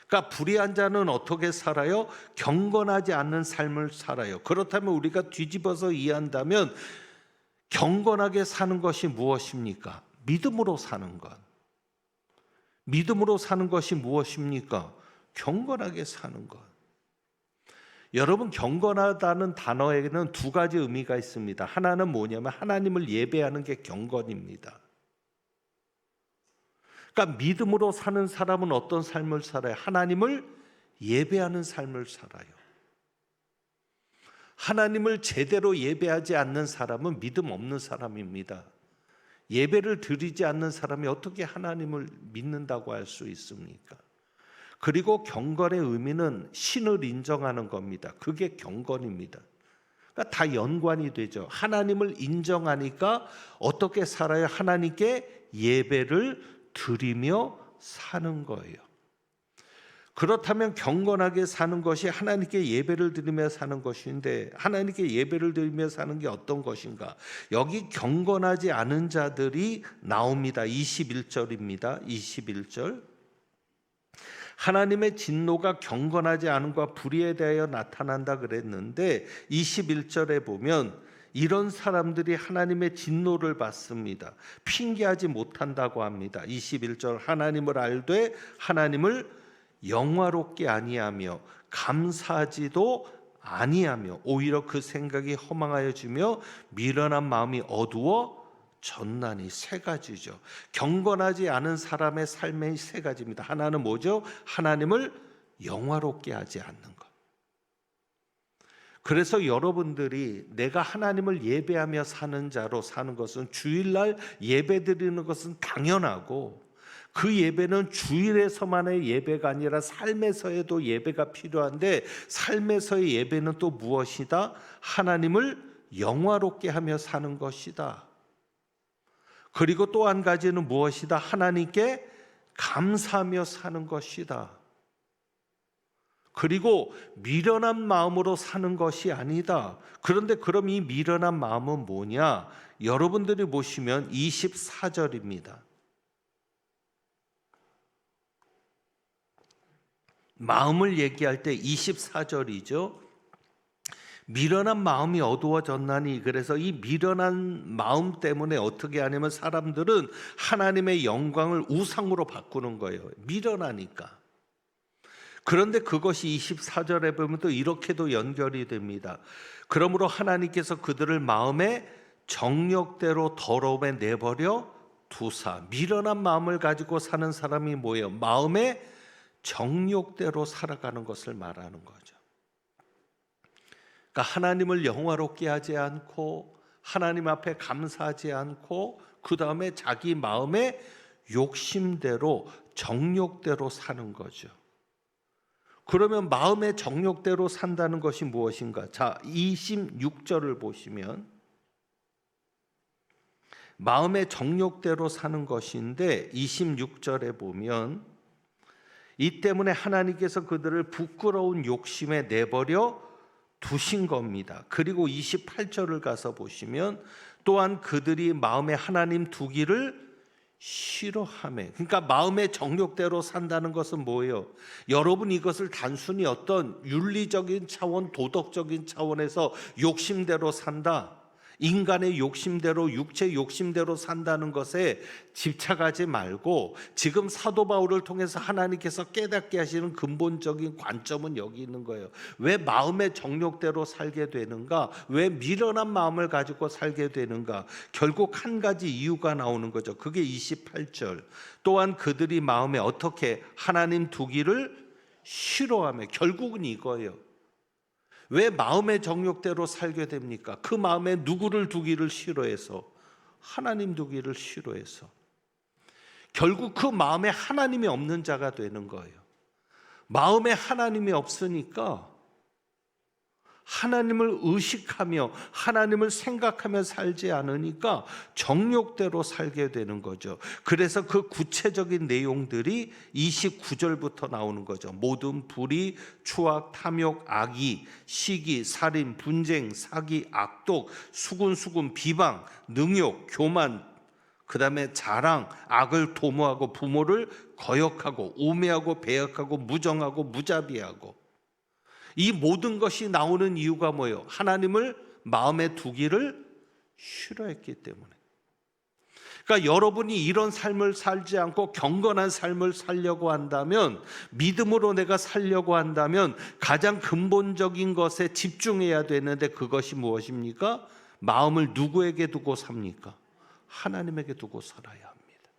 그러니까 불의한 자는 어떻게 살아요? 경건하지 않는 삶을 살아요. 그렇다면 우리가 뒤집어서 이해한다면 경건하게 사는 것이 무엇입니까? 믿음으로 사는 것. 믿음으로 사는 것이 무엇입니까? 경건하게 사는 것. 여러분, 경건하다는 단어에는 두 가지 의미가 있습니다. 하나는 뭐냐면 하나님을 예배하는 게 경건입니다. 그러니까 믿음으로 사는 사람은 어떤 삶을 살아요? 하나님을 예배하는 삶을 살아요. 하나님을 제대로 예배하지 않는 사람은 믿음 없는 사람입니다. 예배를 드리지 않는 사람이 어떻게 하나님을 믿는다고 할 수 있습니까? 그리고 경건의 의미는 신을 인정하는 겁니다. 그게 경건입니다. 그러니까 다 연관이 되죠. 하나님을 인정하니까 어떻게 살아요? 하나님께 예배를 드리며 사는 거예요. 그렇다면 경건하게 사는 것이 하나님께 예배를 드리며 사는 것인데, 하나님께 예배를 드리며 사는 게 어떤 것인가? 여기 경건하지 않은 자들이 나옵니다. 21절입니다. 21절. 하나님의 진노가 경건하지 않음과 불의에 대하여 나타난다 그랬는데 21절에 보면 이런 사람들이 하나님의 진노를 받습니다. 핑계하지 못한다고 합니다. 21절, 하나님을 알되 하나님을 영화롭게 아니하며 감사하지도 아니하며 오히려 그 생각이 허망하여지며 미련한 마음이 어두워졌나니. 세 가지죠. 경건하지 않은 사람의 삶의 세 가지입니다. 하나는 뭐죠? 하나님을 영화롭게 하지 않는 것. 그래서 여러분들이 내가 하나님을 예배하며 사는 자로 사는 것은, 주일날 예배드리는 것은 당연하고, 그 예배는 주일에서만의 예배가 아니라 삶에서에도 예배가 필요한데, 삶에서의 예배는 또 무엇이다? 하나님을 영화롭게 하며 사는 것이다. 그리고 또 한 가지는 무엇이다? 하나님께 감사하며 사는 것이다. 그리고 미련한 마음으로 사는 것이 아니다. 그런데 그럼 이 미련한 마음은 뭐냐? 여러분들이 보시면 24절입니다. 마음을 얘기할 때 24절이죠. 미련한 마음이 어두워졌나니. 그래서 이 미련한 마음 때문에 어떻게 하냐면 사람들은 하나님의 영광을 우상으로 바꾸는 거예요. 미련하니까. 그런데 그것이 24절에 보면 또 이렇게도 연결이 됩니다. 그러므로 하나님께서 그들을 마음의 정욕대로 더러움에 내버려 두사. 미련한 마음을 가지고 사는 사람이 뭐예요? 마음의 정욕대로 살아가는 것을 말하는 거죠. 그러니까 하나님을 영화롭게 하지 않고, 하나님 앞에 감사하지 않고, 그 다음에 자기 마음의 욕심대로, 정욕대로 사는 거죠. 그러면 마음의 정욕대로 산다는 것이 무엇인가? 자, 26절을 보시면 마음의 정욕대로 사는 것인데, 26절에 보면 이 때문에 하나님께서 그들을 부끄러운 욕심에 내버려 두신 겁니다. 그리고 28절을 가서 보시면 또한 그들이 마음에 하나님 두기를 싫어하며, 그러니까 마음의 정욕대로 산다는 것은 뭐예요? 여러분, 이것을 단순히 어떤 윤리적인 차원, 도덕적인 차원에서 욕심대로 산다, 인간의 욕심대로, 육체 욕심대로 산다는 것에 집착하지 말고, 지금 사도 바울을 통해서 하나님께서 깨닫게 하시는 근본적인 관점은 여기 있는 거예요. 왜 마음의 정욕대로 살게 되는가? 왜 미련한 마음을 가지고 살게 되는가? 결국 한 가지 이유가 나오는 거죠. 그게 28절. 또한 그들이 마음에 어떻게 하나님 두기를 싫어하며, 결국은 이거예요. 왜 마음의 정욕대로 살게 됩니까? 그 마음에 누구를 두기를 싫어해서, 하나님 두기를 싫어해서. 결국 그 마음에 하나님이 없는 자가 되는 거예요. 마음에 하나님이 없으니까 하나님을 의식하며 하나님을 생각하며 살지 않으니까 정욕대로 살게 되는 거죠. 그래서 그 구체적인 내용들이 29절부터 나오는 거죠. 모든 불의, 추악, 탐욕, 악의, 시기, 살인, 분쟁, 사기, 악독, 수군수군, 비방, 능욕, 교만, 그 다음에 자랑, 악을 도모하고 부모를 거역하고 우매하고 배역하고 무정하고 무자비하고. 이 모든 것이 나오는 이유가 뭐예요? 하나님을 마음에 두기를 싫어했기 때문에. 그러니까 여러분이 이런 삶을 살지 않고 경건한 삶을 살려고 한다면, 믿음으로 내가 살려고 한다면 가장 근본적인 것에 집중해야 되는데, 그것이 무엇입니까? 마음을 누구에게 두고 삽니까? 하나님에게 두고 살아야 합니다.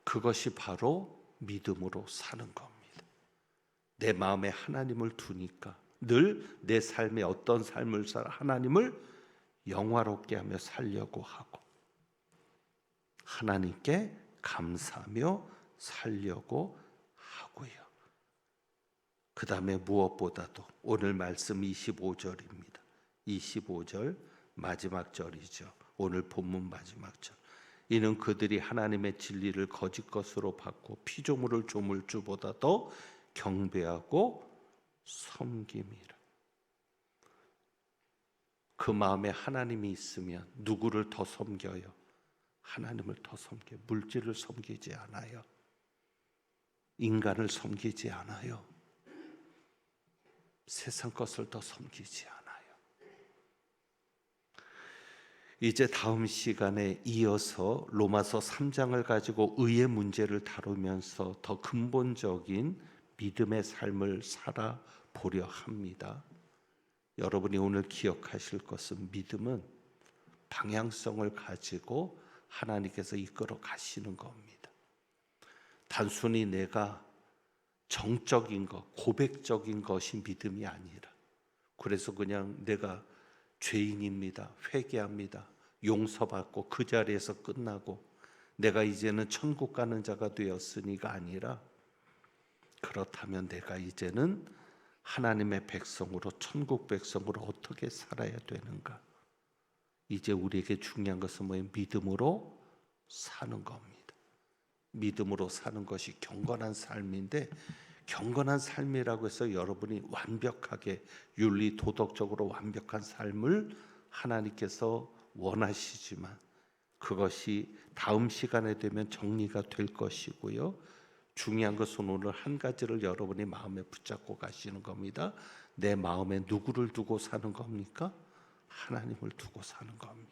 그것이 바로 믿음으로 사는 겁니다. 내 마음에 하나님을 두니까 늘 내 삶에 어떤 삶을 살아? 하나님을 영화롭게 하며 살려고 하고, 하나님께 감사하며 살려고 하고요. 그 다음에 무엇보다도 오늘 말씀 25절입니다. 25절 마지막 절이죠. 오늘 본문 마지막 절. 이는 그들이 하나님의 진리를 거짓 것으로 받고 피조물을 조물주보다 더 경배하고 섬김이라. 그 마음에 하나님이 있으면 누구를 더 섬겨요? 하나님을 더 섬겨요. 물질을 섬기지 않아요. 인간을 섬기지 않아요. 세상 것을 더 섬기지 않아요. 이제 다음 시간에 이어서 로마서 3장을 가지고 의의 문제를 다루면서 더 근본적인 믿음의 삶을 살아보려 합니다. 여러분이 오늘 기억하실 것은 믿음은 방향성을 가지고 하나님께서 이끌어 가시는 겁니다. 단순히 내가 정적인 것, 고백적인 것이 믿음이 아니라, 그래서 그냥 내가 죄인입니다, 회개합니다, 용서받고 그 자리에서 끝나고 내가 이제는 천국 가는 자가 되었으니가 아니라, 그렇다면 내가 이제는 하나님의 백성으로, 천국 백성으로 어떻게 살아야 되는가? 이제 우리에게 중요한 것은 뭐예요? 믿음으로 사는 겁니다. 믿음으로 사는 것이 경건한 삶인데, 경건한 삶이라고 해서 여러분이 완벽하게 윤리 도덕적으로 완벽한 삶을 하나님께서 원하시지만 그것이 다음 시간에 되면 정리가 될 것이고요. 중요한 것은 오늘 한 가지를 여러분이 마음에 붙잡고 가시는 겁니다. 내 마음에 누구를 두고 사는 겁니까? 하나님을 두고 사는 겁니다.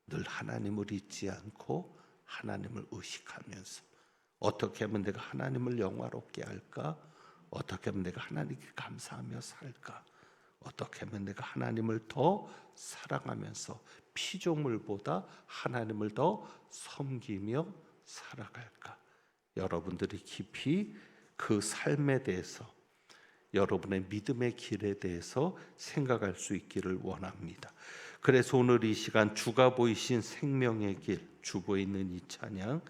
늘 하나님을 잊지 않고 하나님을 의식하면서 어떻게 하면 내가 하나님을 영화롭게 할까? 어떻게 하면 내가 하나님께 감사하며 살까? 어떻게 하면 내가 하나님을 더 사랑하면서 피조물보다 하나님을 더 섬기며 살아갈까? 여러분들이 깊이 그 삶에 대해서, 여러분의 믿음의 길에 대해서 생각할 수 있기를 원합니다. 그래서 오늘 이 시간 주가 보이신 생명의 길, 주보에 있는 이 찬양,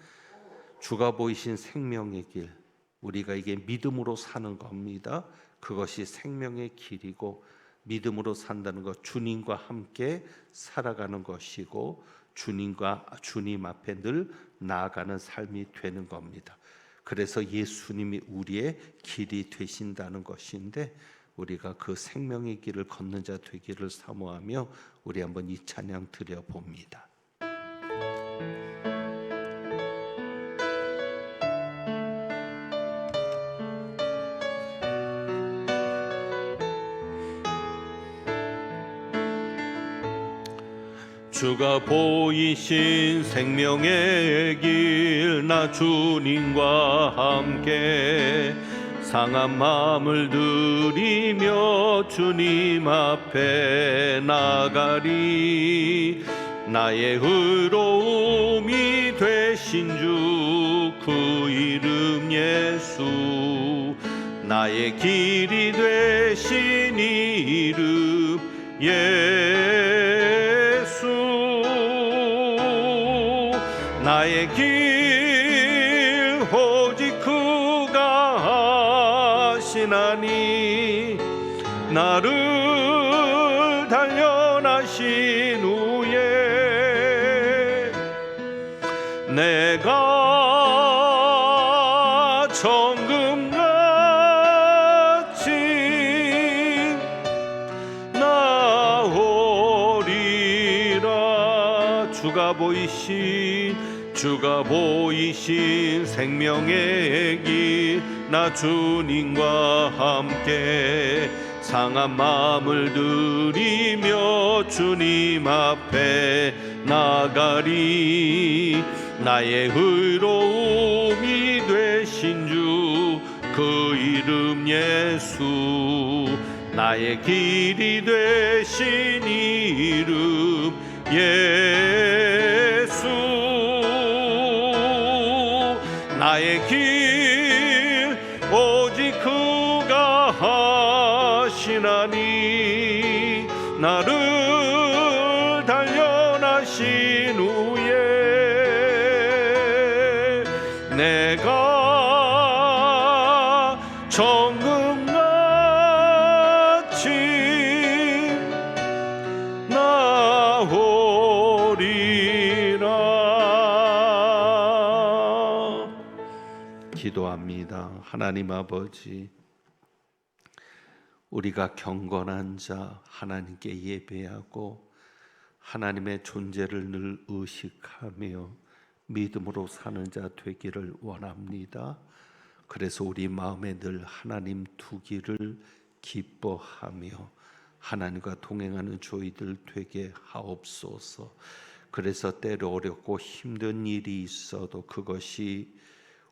주가 보이신 생명의 길, 우리가 이게 믿음으로 사는 겁니다. 그것이 생명의 길이고, 믿음으로 산다는 것, 주님과 함께 살아가는 것이고, 주님 앞에 늘 나아가는 삶이 되는 겁니다. 그래서 예수님이 우리의 길이 되신다는 것인데, 우리가 그 생명의 길을 걷는 자 되기를 사모하며 우리 한번 이 찬양 드려봅니다. 주가 보이신 생명의 길, 나 주님과 함께 상한 마음을 들이며 주님 앞에 나가리. 나의 의로움이 되신 주 그 이름 예수, 나의 길이 되신 이름 예수, 나의 길 오직 그가 하시나니, 나를 단련하신 후에 내가 정금같이 나오리라. 주가 보이신 생명의 길, 나 주님과 함께 상한 마음을 들이며 주님 앞에 나가리. 나의 의로움이 되신 주 그 이름 예수, 나의 길이 되신 이름 예수, 나의 길 오직 그가 하시나니, 나를 단련하신 후에 내가 정금같이 나오리라. 기도합니다. 하나님 아버지, 우리가 경건한 자, 하나님께 예배하고 하나님의 존재를 늘 의식하며 믿음으로 사는 자 되기를 원합니다. 그래서 우리 마음에 늘 하나님 두기를 기뻐하며 하나님과 동행하는 저희들 되게 하옵소서. 그래서 때로 어렵고 힘든 일이 있어도 그것이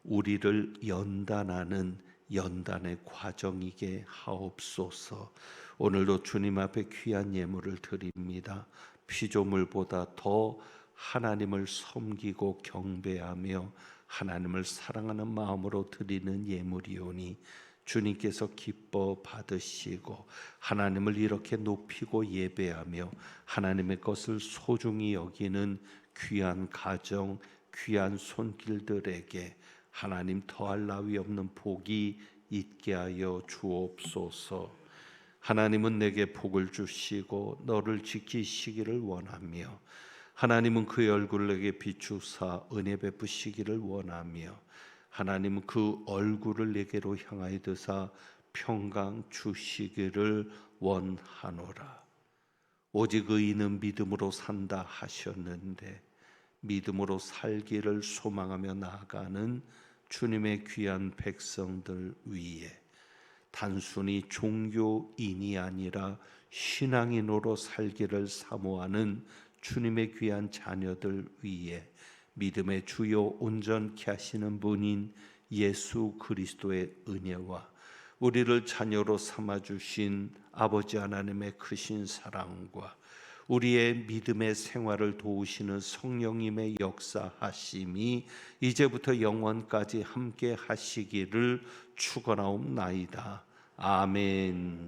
우리를 연단하는 연단의 과정이게 하옵소서. 오늘도 주님 앞에 귀한 예물을 드립니다. 피조물보다 더 하나님을 섬기고 경배하며 하나님을 사랑하는 마음으로 드리는 예물이오니 주님께서 기뻐 받으시고 하나님을 이렇게 높이고 예배하며 하나님의 것을 소중히 여기는 귀한 가정, 귀한 손길들에게 하나님 더할 나위 없는 복이 있게 하여 주옵소서. 하나님은 내게 복을 주시고 너를 지키시기를 원하며 하나님은 그의 얼굴을 내게 비추사 은혜 베푸시기를 원하며 하나님은 그 얼굴을 내게로 향하여 드사 평강 주시기를 원하노라. 오직 의인은 믿음으로 산다 하셨는데 믿음으로 살기를 소망하며 나아가는 주님의 귀한 백성들 위에 단순히 종교인이 아니라 신앙인으로 살기를 사모하는 주님의 귀한 자녀들 위에 믿음의 주요 온전케 하시는 분인 예수 그리스도의 은혜와 우리를 자녀로 삼아주신 아버지 하나님의 크신 사랑과 우리의 믿음의 생활을 도우시는 성령님의 역사하심이 이제부터 영원까지 함께 하시기를 축원하옵나이다. 아멘.